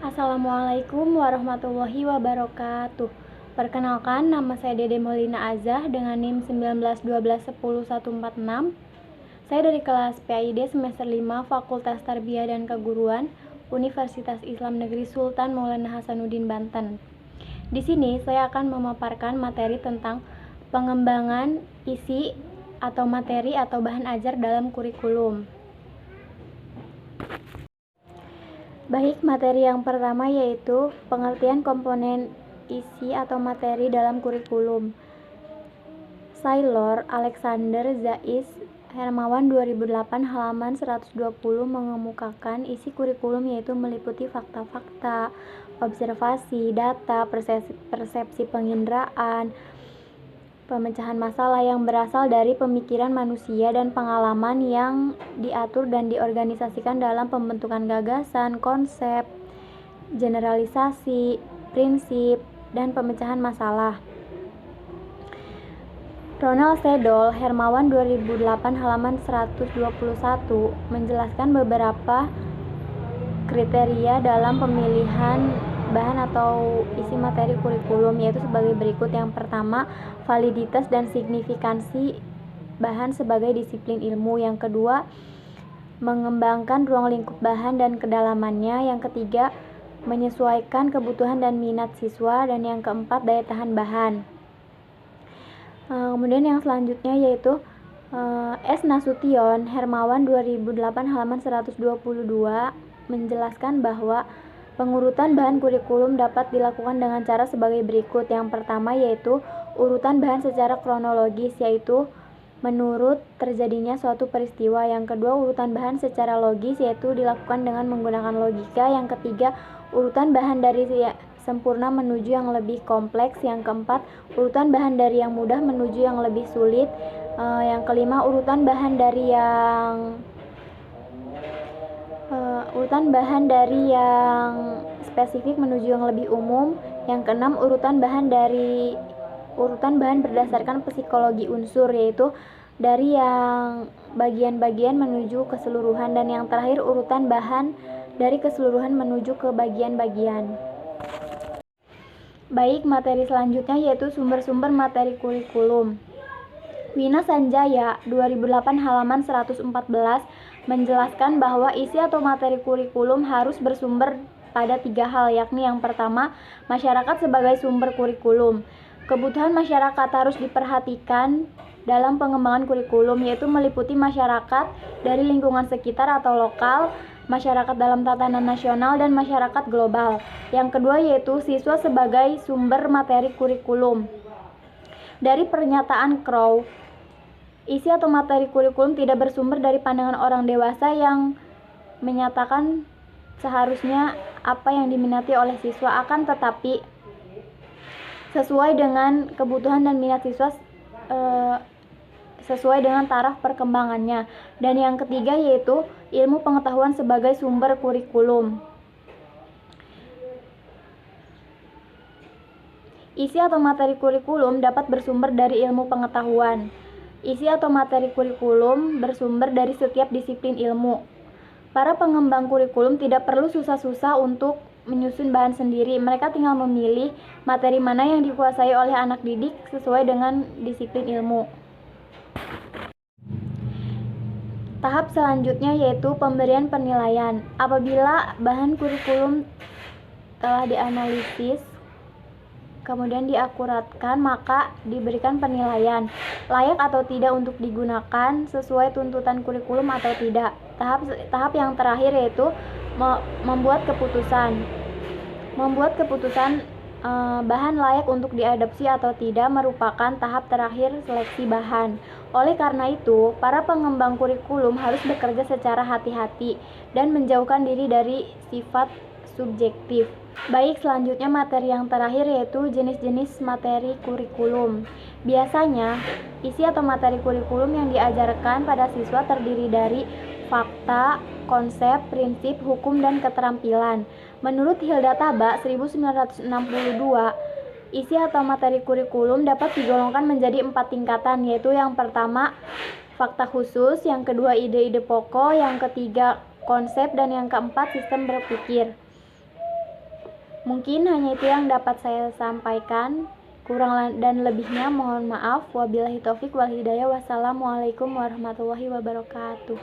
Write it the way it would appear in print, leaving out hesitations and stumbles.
Assalamualaikum warahmatullahi wabarakatuh. Perkenalkan, nama saya Dede Molina Azah dengan NIM 1912110146. Saya dari kelas PAID semester 5 Fakultas Tarbiyah dan Keguruan Universitas Islam Negeri Sultan Maulana Hasanuddin Banten. Di sini saya akan memaparkan materi tentang pengembangan isi atau materi atau bahan ajar dalam kurikulum. Baik, materi yang pertama yaitu pengertian komponen isi atau materi dalam kurikulum. Saylor Alexander Zais Hermawan 2008 halaman 120 mengemukakan isi kurikulum yaitu meliputi fakta-fakta, observasi, data, persepsi penginderaan, pemecahan masalah yang berasal dari pemikiran manusia dan pengalaman yang diatur dan diorganisasikan dalam pembentukan gagasan, konsep, generalisasi, prinsip, dan pemecahan masalah. Ronald Sedol Hermawan 2008 halaman 121 menjelaskan beberapa kriteria dalam pemilihan bahan atau isi materi kurikulum, yaitu sebagai berikut. Yang pertama, validitas dan signifikansi bahan sebagai disiplin ilmu. Yang kedua, mengembangkan ruang lingkup bahan dan kedalamannya. Yang ketiga, menyesuaikan kebutuhan dan minat siswa. Dan yang keempat, daya tahan bahan. Kemudian yang selanjutnya yaitu S. Nasution Hermawan 2008 halaman 122 menjelaskan bahwa pengurutan bahan kurikulum dapat dilakukan dengan cara sebagai berikut. Yang pertama yaitu urutan bahan secara kronologis, yaitu menurut terjadinya suatu peristiwa. Yang kedua, urutan bahan secara logis, yaitu dilakukan dengan menggunakan logika. Yang ketiga, urutan bahan dari sempurna menuju yang lebih kompleks. Yang keempat, urutan bahan dari yang mudah menuju yang lebih sulit. Yang kelima, urutan bahan dari yang spesifik menuju yang lebih umum. Yang keenam, urutan bahan berdasarkan psikologi unsur, yaitu dari yang bagian-bagian menuju keseluruhan. Dan yang terakhir, urutan bahan dari keseluruhan menuju ke bagian-bagian. Baik, materi selanjutnya yaitu sumber-sumber materi kurikulum. Wina Sanjaya 2008 halaman 114 menjelaskan bahwa isi atau materi kurikulum harus bersumber pada 3 hal, yakni yang pertama, masyarakat sebagai sumber kurikulum. Kebutuhan masyarakat harus diperhatikan dalam pengembangan kurikulum, yaitu meliputi masyarakat dari lingkungan sekitar atau lokal, masyarakat dalam tatanan nasional, dan masyarakat global. Yang kedua yaitu siswa sebagai sumber materi kurikulum. Dari pernyataan Crow, isi atau materi kurikulum tidak bersumber dari pandangan orang dewasa yang menyatakan seharusnya apa yang diminati oleh siswa, akan tetapi sesuai dengan kebutuhan dan minat siswa sesuai dengan taraf perkembangannya. Dan yang ketiga yaitu ilmu pengetahuan sebagai sumber kurikulum. Isi atau materi kurikulum dapat bersumber dari ilmu pengetahuan. Isi atau materi kurikulum bersumber dari setiap disiplin ilmu. Para pengembang kurikulum tidak perlu susah-susah untuk menyusun bahan sendiri. Mereka tinggal memilih materi mana yang dikuasai oleh anak didik sesuai dengan disiplin ilmu. Tahap selanjutnya yaitu pemberian penilaian. Apabila bahan kurikulum telah dianalisis, kemudian diakuratkan, maka diberikan penilaian, layak atau tidak untuk digunakan, sesuai tuntutan kurikulum atau tidak. Tahap yang terakhir yaitu membuat keputusan. Bahan layak untuk diadopsi atau tidak merupakan tahap terakhir seleksi bahan. Oleh karena itu, para pengembang kurikulum harus bekerja secara hati-hati dan menjauhkan diri dari sifat subjektif. Baik, selanjutnya materi yang terakhir yaitu jenis-jenis materi kurikulum. Biasanya, isi atau materi kurikulum yang diajarkan pada siswa terdiri dari fakta, konsep, prinsip, hukum, dan keterampilan. Menurut Hilda Taba 1962, isi atau materi kurikulum dapat digolongkan menjadi 4 tingkatan, yaitu yang pertama, fakta khusus, yang kedua, ide-ide pokok, yang ketiga, konsep, dan yang keempat, sistem berpikir. Mungkin hanya itu yang dapat saya sampaikan. Kurang dan lebihnya mohon maaf. Wabillahi taufik wal hidayah. Wassalamualaikum warahmatullahi wabarakatuh.